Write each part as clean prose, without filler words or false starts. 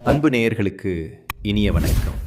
அன்பு நேயர்களுக்கு இனிய வணக்கம்.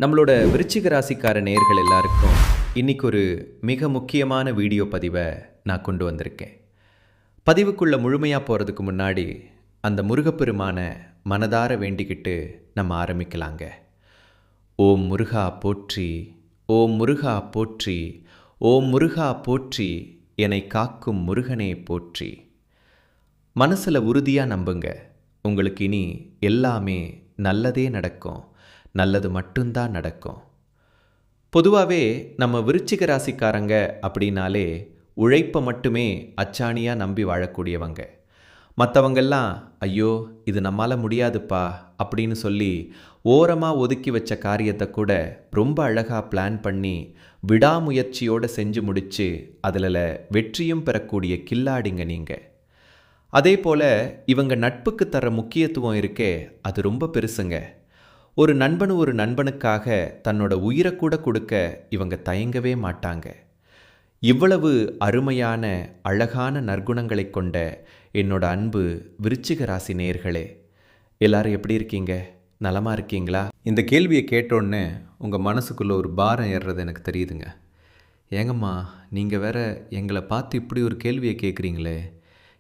நம்மளோட விருச்சிக ராசிக்கார நேயர்கள் எல்லாருக்கும் இன்னைக்கு ஒரு மிக முக்கியமான வீடியோ பதிவை நான் கொண்டு வந்திருக்கேன். பதிவுக்குள்ள முழுமையாக போகிறதுக்கு முன்னாடி அந்த முருகப்பெருமான மனதார வேண்டிக்கிட்டு நம்ம ஆரம்பிக்கலாங்க. ஓம் முருகா போற்றி, ஓம் முருகா போற்றி, ஓம் முருகா போற்றி, என்னை காக்கும் முருகனே போற்றி. மனசில் உறுதியாக நம்புங்க, உங்களுக்கு இனி எல்லாமே நல்லதே நடக்கும், நல்லது மட்டும்தான் நடக்கும். பொதுவாகவே நம்ம விருச்சிக ராசிக்காரங்க அப்படின்னாலே உழைப்பை மட்டுமே அச்சாணியாக நம்பி வாழக்கூடியவங்க. மற்றவங்கெல்லாம் ஐயோ இது நம்மால் முடியாதுப்பா அப்படின்னு சொல்லி ஓரமாக ஒதுக்கி வச்ச காரியத்தை கூட ரொம்ப அழகாக பிளான் பண்ணி விடாமுயற்சியோடு செஞ்சு முடித்து அதில் வெற்றியும் பெறக்கூடிய கில்லாடிங்க நீங்கள். அதே போல் இவங்க நட்புக்கு தர முக்கியத்துவம் இருக்கே, அது ரொம்ப பெருசுங்க. ஒரு நண்பனுக்காக தன்னோட உயிரை கூட கொடுக்க இவங்க தயங்கவே மாட்டாங்க. இவ்வளவு அருமையான அழகான நற்குணங்களை கொண்ட என்னோட அன்பு விருச்சிக ராசி நேயர்களே, எல்லாரும் எப்படி இருக்கீங்க? நலமாக இருக்கீங்களா? இந்த கேள்வியை கேட்டோன்னே உங்கள் மனசுக்குள்ளே ஒரு பாரம் ஏறுறது எனக்கு தெரியுதுங்க. ஏங்கம்மா, நீங்கள் வேற எங்களை பார்த்து இப்படி ஒரு கேள்வியை கேட்குறீங்களே,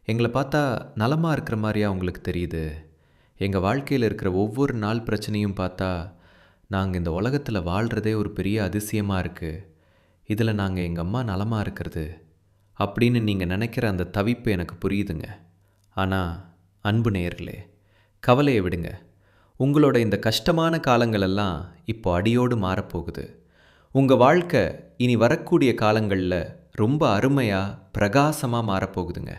எங்களை பார்த்தா நலமாக இருக்கிற மாதிரியா உங்களுக்கு தெரியுது? எங்கள் வாழ்க்கையில் இருக்கிற ஒவ்வொரு நாள் பிரச்சனையும் பார்த்தா நாங்கள் இந்த உலகத்தில் வாழ்கிறதே ஒரு பெரிய அதிசயமாக இருக்குது. இதில் நாங்கள் எங்கள் அம்மா நலமாக இருக்கிறது அப்படின்னு நீங்கள் நினைக்கிற அந்த தவிப்பு எனக்கு புரியுதுங்க. ஆனால் அன்பு நேயர்களே, கவலையை விடுங்க. உங்களோட இந்த கஷ்டமான காலங்களெல்லாம் இப்போ அடியோடு மாறப்போகுது. உங்கள் வாழ்க்கை இனி வரக்கூடிய காலங்களில் ரொம்ப அருமையாக பிரகாசமாக மாறப்போகுதுங்க.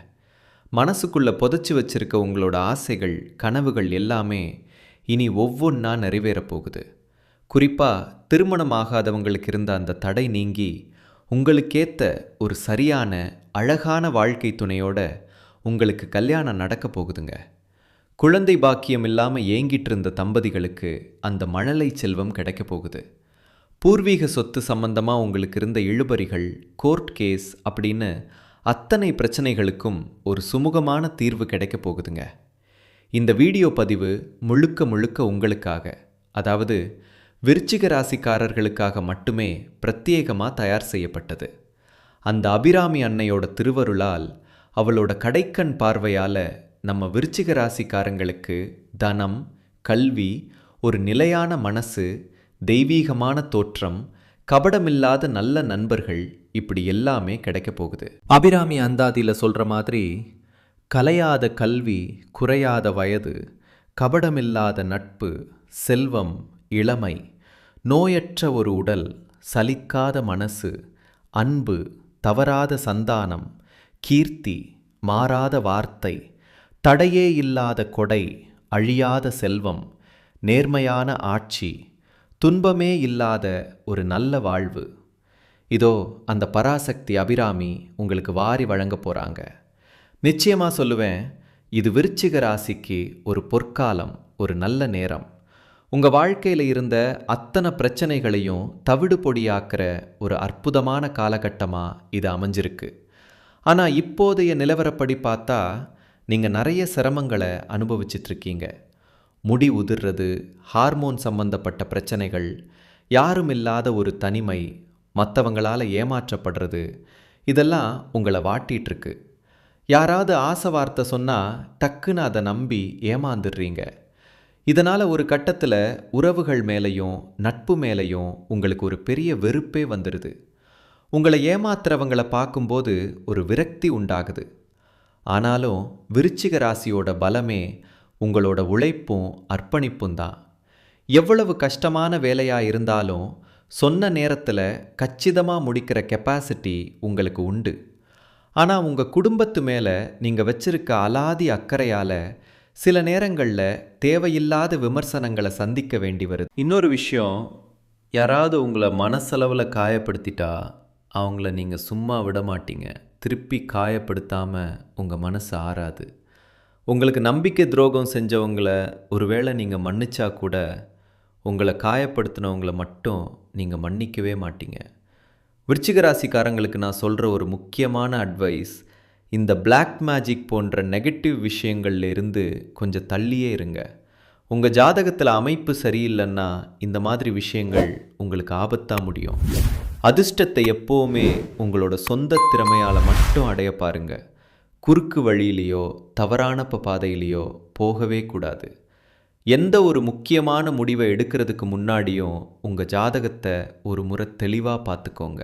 மனசுக்குள்ளே புதைச்சி வச்சிருக்க உங்களோட ஆசைகள், கனவுகள் எல்லாமே இனி ஒவ்வொன்றா நிறைவேறப் போகுது. குறிப்பாக திருமணம் ஆகாதவங்களுக்கு இருந்த அந்த தடை நீங்கி உங்களுக்கேற்ற ஒரு சரியான அழகான வாழ்க்கை துணையோட உங்களுக்கு கல்யாணம் நடக்க போகுதுங்க. குழந்தை பாக்கியம் இல்லாமல் ஏங்கிட்டு இருந்த தம்பதிகளுக்கு அந்த மழலை செல்வம் கிடைக்க போகுது. பூர்வீக சொத்து சம்பந்தமாக உங்களுக்கு இருந்த இழுபறிகள், கோர்ட் கேஸ் அப்படின்னு அத்தனை பிரச்சனைகளுக்கும் ஒரு சுமூகமான தீர்வு கிடைக்க போகுதுங்க. இந்த வீடியோ பதிவு முழுக்க உங்களுக்காக, அதாவது விருச்சிக ராசிக்காரர்களுக்காக மட்டுமே பிரத்யேகமாக தயார் செய்யப்பட்டது. அந்த அபிராமி அன்னையோட திருவருளால், அவளோட கடைக்கண் பார்வையால் நம்ம விருச்சிக ராசிக்காரங்களுக்கு தனம், கல்வி, ஒரு நிலையான மனசு, தெய்வீகமான தோற்றம், கபடமில்லாத நல்ல நண்பர்கள், இப்படி எல்லாமே கிடைக்க போகுது. அபிராமி அந்தாதியில் சொல்கிற மாதிரி, கலையாத கல்வி, குறையாத வயது, கபடமில்லாத நட்பு, செல்வம், இளமை, நோயற்ற ஒரு உடல், சலிக்காத மனசு, அன்பு, தவறாத சந்தானம், கீர்த்தி, மாறாத வார்த்தை, தடையே இல்லாத கொடை, அழியாத செல்வம், நேர்மையான ஆட்சி, துன்பமே இல்லாத ஒரு நல்ல வாழ்வு, இதோ அந்த பராசக்தி அபிராமி உங்களுக்கு வாரி வழங்க போகிறாங்க. நிச்சயமாக சொல்லுவேன், இது விருச்சிக ராசிக்கு ஒரு பொற்காலம், ஒரு நல்ல நேரம். உங்கள் வாழ்க்கையில் இருந்த அத்தனை பிரச்சனைகளையும் தவிடு பொடியாக்குற ஒரு அற்புதமான காலகட்டமாக இது அமைஞ்சிருக்கு. ஆனால் இப்போதைய நிலவரப்படி பார்த்தா நீங்கள் நிறைய சிரமங்களை அனுபவிச்சிட்ருக்கீங்க. முடி உதிர்றது, ஹார்மோன் சம்பந்தப்பட்ட பிரச்சனைகள், யாரும் இல்லாத ஒரு தனிமை, மற்றவங்களால் ஏமாற்றப்படுறது, இதெல்லாம் உங்களை வாட்டிகிட்ருக்கு. யாராவது ஆசை வார்த்தை சொன்னால் டக்குன்னு அதை நம்பி ஏமாந்துடுறீங்க. இதனால் ஒரு கட்டத்தில் உறவுகள் மேலேயும் நட்பு மேலேயும் உங்களுக்கு ஒரு பெரிய வெறுப்பே வந்துடுது. உங்களை ஏமாத்துறவங்களை பார்க்கும்போது ஒரு விரக்தி உண்டாகுது. ஆனாலும் விருச்சிக ராசியோட பலமே உங்களோட உழைப்பும் அர்ப்பணிப்பும் தான். எவ்வளவு கஷ்டமான வேலையாக இருந்தாலும் சொன்ன நேரத்தில் கச்சிதமாக முடிக்கிற கெப்பாசிட்டி உங்களுக்கு உண்டு. ஆனால் உங்கள் குடும்பத்து மேலே நீங்கள் வச்சிருக்க அலாதி அக்கறையால் சில நேரங்களில் தேவையில்லாத விமர்சனங்களை சந்திக்க வேண்டி வருது. இன்னொரு விஷயம், யாராவது உங்களை மனசளவில் காயப்படுத்திட்டா அவங்கள நீங்கள் சும்மா விட மாட்டீங்க. திருப்பி காயப்படுத்தாமல் உங்கள் மனசு ஆறாது. உங்களுக்கு நம்பிக்கை துரோகம் செஞ்சவங்களை ஒருவேளை நீங்கள் மன்னிச்சா கூட உங்களை காயப்படுத்தினவங்களை மட்டும் நீங்கள் மன்னிக்கவே மாட்டீங்க. விருச்சிக ராசிக்காரங்களுக்கு நான் சொல்கிற ஒரு முக்கியமான அட்வைஸ், இந்த பிளாக் மேஜிக் போன்ற நெகட்டிவ் விஷயங்கள்ல இருந்து கொஞ்சம் தள்ளியே இருங்க. உங்கள் ஜாதகத்தில் அமைப்பு சரியில்லைன்னா இந்த மாதிரி விஷயங்கள் உங்களுக்கு ஆபத்தாக முடியும். அதிர்ஷ்டத்தை எப்போவுமே உங்களோட சொந்த திறமையால் மட்டும் அடைய பாருங்க. குறுக்கு வழியிலையோ தவறான பாதையிலையோ போகவே கூடாது. எந்த ஒரு முக்கியமான முடிவை எடுக்கிறதுக்கு முன்னாடியும் உங்கள் ஜாதகத்தை ஒரு முறை தெளிவாக பார்த்துக்கோங்க.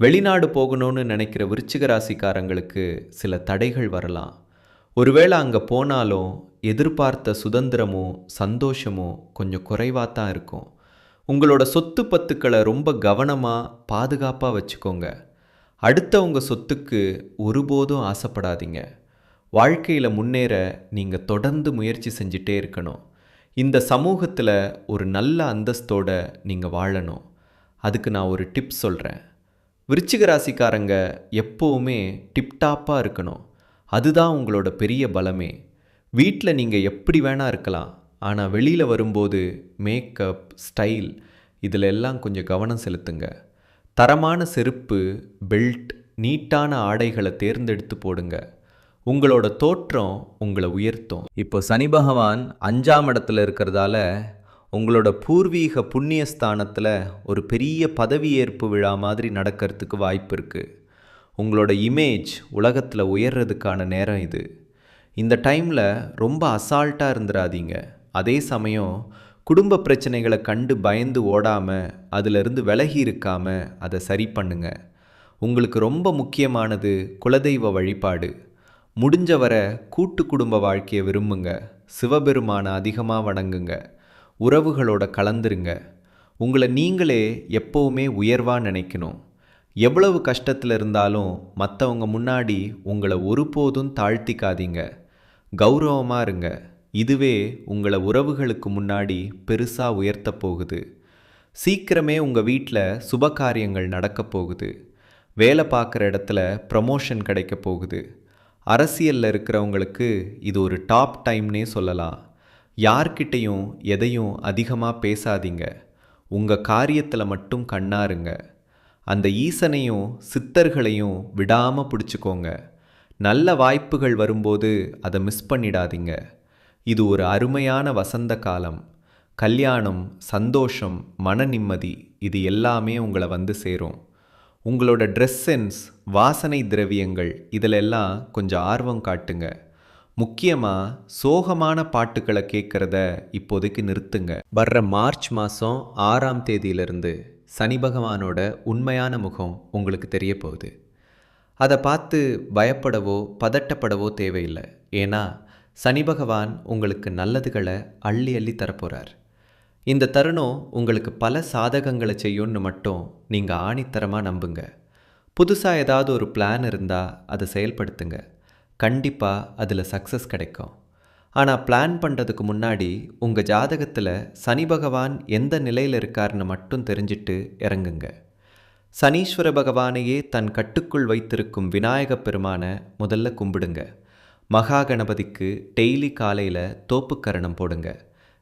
வெளிநாடு போகணும்னு நினைக்கிற விருச்சிக ராசிக்காரங்களுக்கு சில தடைகள் வரலாம். ஒருவேளை அங்கே போனாலும் எதிர்பார்த்த சுதந்திரமும் சந்தோஷமும் கொஞ்சம் குறைவாக தான் இருக்கும். உங்களோட சொத்து பத்துக்களை ரொம்ப கவனமாக பாதுகாப்பாக வச்சுக்கோங்க. அடுத்தவங்க சொத்துக்கு ஒருபோதும் ஆசைப்படாதீங்க. வாழ்க்கையில் முன்னேற நீங்கள் தொடர்ந்து முயற்சி செஞ்சிட்டே இருக்கணும். இந்த சமூகத்தில் ஒரு நல்ல அந்தஸ்தோடு நீங்கள் வாழணும். அதுக்கு நான் ஒரு டிப்ஸ் சொல்கிறேன். விருச்சிக ராசிக்காரங்க எப்போவுமே டிப்டாப்பாக இருக்கணும். அதுதான் உங்களோட பெரிய பலமே. வீட்டில் நீங்கள் எப்படி வேணால் இருக்கலாம், ஆனால் வெளியில் வரும்போது மேக்கப், ஸ்டைல் இதில் எல்லாம் கொஞ்சம் கவனம் செலுத்துங்க. தரமான செருப்பு, பெல்ட், நீட்டான ஆடைகளை தேர்ந்தெடுத்து போடுங்க. உங்களோட தோற்றம் உங்களை உயர்த்தும். இப்போ சனி பகவான் 5ஆம் இடத்துல இருக்கிறதால உங்களோட பூர்வீக புண்ணியஸ்தானத்தில் ஒரு பெரிய பதவியேற்பு விழா மாதிரி நடக்கிறதுக்கு வாய்ப்பு இருக்குது. உங்களோட இமேஜ் உலகத்தில் உயர்றதுக்கான நேரம் இது. இந்த டைமில் ரொம்ப அசால்ட்டாக இருந்துடாதீங்க. அதே சமயம் குடும்ப பிரச்சனைகளை கண்டு பயந்து ஓடாமல் அதிலிருந்து விலகி இருக்காமல் அதை சரி பண்ணுங்க. உங்களுக்கு ரொம்ப முக்கியமானது குலதெய்வ வழிபாடு. முடிஞ்ச வரை கூட்டு குடும்ப வாழ்க்கையை விரும்புங்க. சிவபெருமானை அதிகமாக வணங்குங்க. உறவுகளோட கலந்துருங்க. உங்களை நீங்களே எப்போவுமே உயர்வாக நினைக்கணும். எவ்வளவு கஷ்டத்தில் இருந்தாலும் மற்றவங்க முன்னாடி உங்களை ஒருபோதும் தாழ்த்திக்காதீங்க. கௌரவமாக இருங்க. இதுவே உங்களை உறவுகளுக்கு முன்னாடி பெருசாக உயர்த்த போகுது. சீக்கிரமே உங்கள் வீட்டில் சுப காரியங்கள் நடக்க போகுது. வேலை பார்க்குற இடத்துல ப்ரமோஷன் கிடைக்க போகுது. அரசியலில் இருக்கிறவங்களுக்கு இது ஒரு டாப் டைம்னே சொல்லலாம். யார்கிட்டையும் எதையும் அதிகமாக பேசாதீங்க. உங்கள் காரியத்தில் மட்டும் கண்ணாருங்க. அந்த ஈசனையும் சித்தர்களையும் விடாமல் பிடிச்சிக்கோங்க. நல்ல வாய்ப்புகள் வரும்போது அதை மிஸ் பண்ணிடாதீங்க. இது ஒரு அருமையான வசந்த காலம். கல்யாணம், சந்தோஷம், மன நிம்மதி இது எல்லாமே உங்களை வந்து சேரும். உங்களோட ட்ரெஸ் சென்ஸ், வாசனை திரவியங்கள் இதிலெல்லாம் கொஞ்சம் ஆர்வம் காட்டுங்க. முக்கியமாக சோகமான பாட்டுக்களை கேட்குறத இப்போதைக்கு நிறுத்துங்க. வர்ற மார்ச் மாதம் 6ஆம் தேதியிலிருந்து சனி பகவானோட உண்மையான முகம் உங்களுக்கு தெரிய போகுது. அதை பார்த்து பயப்படவோ பதட்டப்படவோ தேவையில்லை. ஏன்னா சனி பகவான் உங்களுக்கு நல்லதுகளை அள்ளி அள்ளி தரப்போகிறார். இந்த தருணம் உங்களுக்கு பல சாதகங்களை செய்யும்னு மட்டும் நீங்கள் ஆணித்தரமாக நம்புங்க. புதுசாக ஏதாவது ஒரு பிளான் இருந்தால் அதை செயல்படுத்துங்க. கண்டிப்பாக அதில் சக்ஸஸ் கிடைக்கும். ஆனால் பிளான் பண்ணுறதுக்கு முன்னாடி உங்கள் ஜாதகத்தில் சனி பகவான் எந்த நிலையில் இருக்காருன்னு மட்டும் தெரிஞ்சிட்டு இறங்குங்க. சனீஸ்வர பகவானையே தன் கட்டுக்குள் வைத்திருக்கும் விநாயகப் பெருமானை முதல்ல கும்பிடுங்க. மகா கணபதிக்கு டெய்லி காலையில் தோப்புக்கரணம் போடுங்க.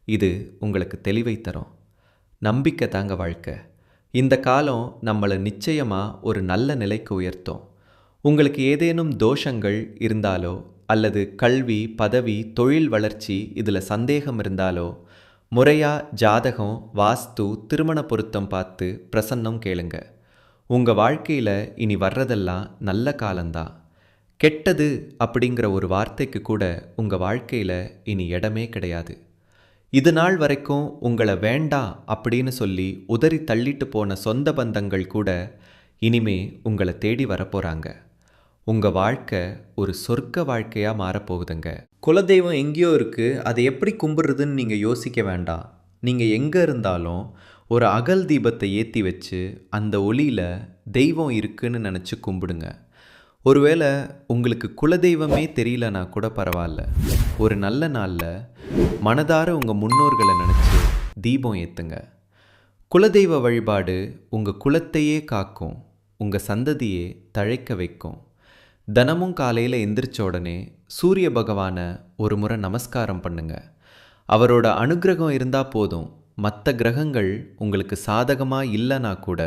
இது உங்களுக்கு தெளிவை தரும். நம்பிக்கை தாங்க வாழ்க்கை. இந்த காலம் நம்மளை நிச்சயமாக ஒரு நல்ல நிலைக்கு உயர்த்தும். உங்களுக்கு ஏதேனும் தோஷங்கள் இருந்தாலோ அல்லது கல்வி, பதவி, தொழில் வளர்ச்சி இதில் சந்தேகம் இருந்தாலோ முறையாக ஜாதகம், வாஸ்து, திருமண பொருத்தம் பார்த்து பிரசன்னம் கேளுங்க. உங்கள் வாழ்க்கையில் இனி வர்றதெல்லாம் நல்ல காலம்தான். கெட்டது அப்படிங்கிற ஒரு வார்த்தைக்கு கூட உங்கள் வாழ்க்கையில் இனி இடமே கிடையாது. இது நாள் வரைக்கும் உங்களை வேண்டாம் அப்படின்னு சொல்லி உதறி தள்ளிட்டு போன சொந்த பந்தங்கள் கூட இனிமே உங்களை தேடி வரப்போகிறாங்க. உங்கள் வாழ்க்கை ஒரு சொர்க்க வாழ்க்கையாக மாறப்போகுதுங்க. குலதெய்வம் எங்கேயோ இருக்குது, அதை எப்படி கும்பிட்றதுன்னு நீங்கள் யோசிக்க வேண்டாம். நீங்கள் எங்கே இருந்தாலும் ஒரு அகல் தீபத்தை ஏற்றி வச்சு அந்த ஒளியில் தெய்வம் இருக்குன்னு நினச்சி கும்பிடுங்க. ஒருவேளை உங்களுக்கு குலதெய்வமே தெரியலனா கூட பரவாயில்ல. ஒரு நல்ல நாளில் மனதார உங்கள் முன்னோர்களை நினச்சி தீபம் ஏற்றுங்க. குலதெய்வ வழிபாடு உங்கள் குலத்தையே காக்கும், உங்கள் சந்ததியே தழைக்க வைக்கும். தினமும் காலையில் எந்திரிச்ச உடனே சூரிய பகவானை ஒரு முறை நமஸ்காரம் பண்ணுங்க. அவரோட அனுகிரகம் இருந்தால் போதும். மற்ற கிரகங்கள் உங்களுக்கு சாதகமாக இல்லைனா கூட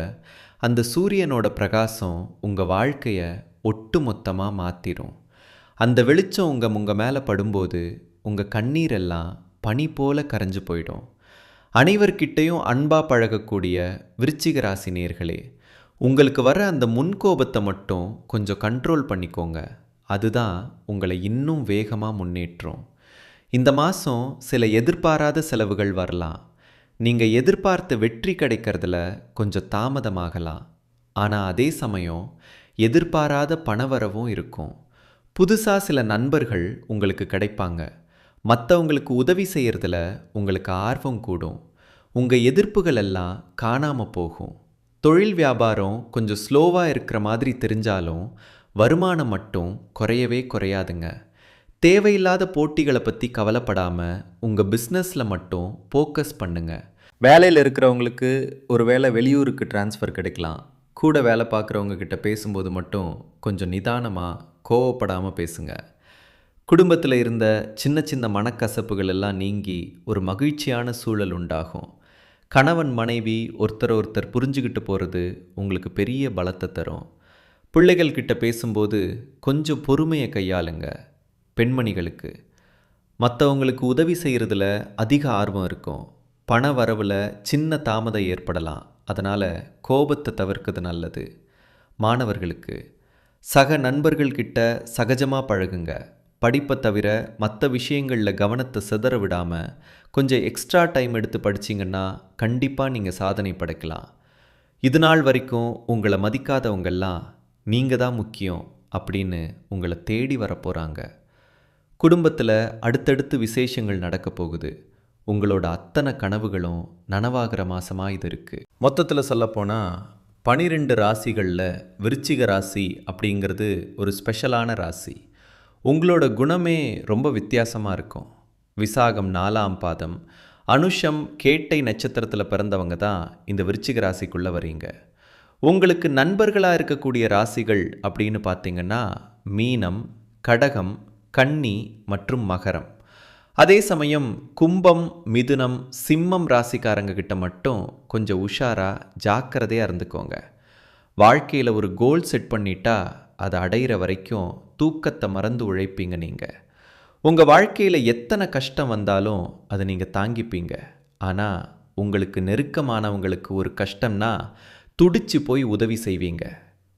அந்த சூரியனோட பிரகாசம் உங்கள் வாழ்க்கையை ஒட்டு மொத்தமாக மாற்றிடும். அந்த வெளிச்சம் உங்கள் மேலே படும்போது உங்கள் கண்ணீரெல்லாம் பனி போல கரைஞ்சு போயிடும். அனைவர்கிட்டையும் அன்பா பழகக்கூடிய விருச்சிக ராசி நேயர்களே, உங்களுக்கு வர அந்த முன்கோபத்தை மட்டும் கொஞ்சம் கண்ட்ரோல் பண்ணிக்கோங்க. அதுதான் உங்களை இன்னும் வேகமாக முன்னேற்றும். இந்த மாதம் சில எதிர்பாராத செலவுகள் வரலாம். நீங்கள் எதிர்பார்த்த வெற்றி கிடைக்கிறதுல கொஞ்சம் தாமதமாகலாம். ஆனால் அதே சமயம் எதிர்பாராத பணவரவும் இருக்கும். புதுசாக சில நண்பர்கள் உங்களுக்கு கிடைப்பாங்க. மற்றவங்களுக்கு உதவி செய்கிறதுல உங்களுக்கு ஆர்வம் கூடும். உங்கள் எதிர்ப்புகள் எல்லாம் காணாமல் போகும். தொழில் வியாபாரம் கொஞ்சம் ஸ்லோவாக இருக்கிற மாதிரி தெரிஞ்சாலும் வருமானம் மட்டும் குறையவே குறையாதுங்க. தேவையில்லாத போட்டிகளை பற்றி கவலைப்படாமல் உங்கள் பிஸ்னஸில் மட்டும் ஃபோக்கஸ் பண்ணுங்க. வேலையில் இருக்கிறவங்களுக்கு ஒரு வேளை வெளியூருக்கு ட்ரான்ஸ்ஃபர் கிடைக்கலாம். கூட வேலை பார்க்குறவங்க கிட்ட பேசும்போது மட்டும் கொஞ்சம் நிதானமாக கோவப்படாமல் பேசுங்க. குடும்பத்தில் இருந்த சின்ன சின்ன மனக்கசப்புகள் எல்லாம் நீங்கி ஒரு மகிழ்ச்சியான சூழல் உண்டாகும். கணவன் மனைவி ஒருத்தர் புரிஞ்சுக்கிட்டு போகிறது உங்களுக்கு பெரிய பலத்தை தரும். பிள்ளைகள் கிட்ட பேசும்போது கொஞ்சம் பொறுமையை கையாளுங்க. பெண்மணிகளுக்கு மற்றவங்களுக்கு உதவி செய்கிறதுல அதிக ஆர்வம் இருக்கும். பண வரவில் சின்ன தாமதம் ஏற்படலாம். அதனால் கோபத்தை தவிர்க்கிறது நல்லது. மாணவர்களுக்கு சக நண்பர்கள்கிட்ட சகஜமாக பழகுங்க. படிப்பை தவிர மற்ற விஷயங்களில் கவனத்தை சிதற விடாமல் கொஞ்சம் எக்ஸ்ட்ரா டைம் எடுத்து படிச்சிங்கன்னா கண்டிப்பாக நீங்கள் சாதனை படைக்கலாம். இது நாள் வரைக்கும் உங்களை மதிக்காதவங்கெல்லாம் நீங்கள் தான் முக்கியம் அப்படின்னு உங்களை தேடி வரப்போகிறாங்க. குடும்பத்தில் அடுத்தடுத்து விசேஷங்கள் நடக்க போகுது. உங்களோட அத்தனை கனவுகளும் நனவாகிற மாதமாக இது இருக்குது. மொத்தத்தில் சொல்லப்போனால் 12 ராசிகளில் விருச்சிக ராசி அப்படிங்கிறது ஒரு ஸ்பெஷலான ராசி. உங்களோட குணமே ரொம்ப வித்தியாசமாக இருக்கும். விசாகம் 4ஆம் பாதம், அனுஷம் கேட்டை நட்சத்திரத்தில் பிறந்தவங்க தான் இந்த விருச்சிக ராசிக்குள்ளே வரீங்க. உங்களுக்கு நண்பர்களாக இருக்கக்கூடிய ராசிகள் அப்படின்னு பார்த்தீங்கன்னா மீனம், கடகம், கன்னி மற்றும் மகரம். அதே சமயம் கும்பம், மிதுனம், சிம்மம் ராசிக்காரங்க கிட்ட மட்டும் கொஞ்சம் உஷாராக ஜாக்கிரதையாக இருந்துக்கோங்க. வாழ்க்கையில் ஒரு கோல் செட் பண்ணிட்டா அதை அடையிற வரைக்கும் தூக்கத்தை மறந்து உழைப்பீங்க. நீங்கள் உங்கள் வாழ்க்கையில் எத்தனை கஷ்டம் வந்தாலும் அதை நீங்கள் தாங்கிப்பீங்க. ஆனால் உங்களுக்கு நெருக்கமானவங்களுக்கு ஒரு கஷ்டம்னா துடிச்சு போய் உதவி செய்வீங்க.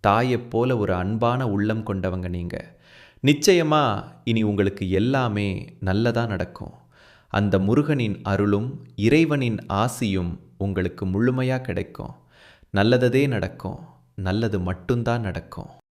தாயைப் போல ஒரு அன்பான உள்ளம் கொண்டவங்க நீங்கள். நிச்சயமாக இனி உங்களுக்கு எல்லாமே நல்லதாக நடக்கும். அந்த முருகனின் அருளும் இறைவனின் ஆசியும் உங்களுக்கு முழுமையாக கிடைக்கும். நல்லதே நடக்கும். நல்லது மட்டும்தான் நடக்கும்.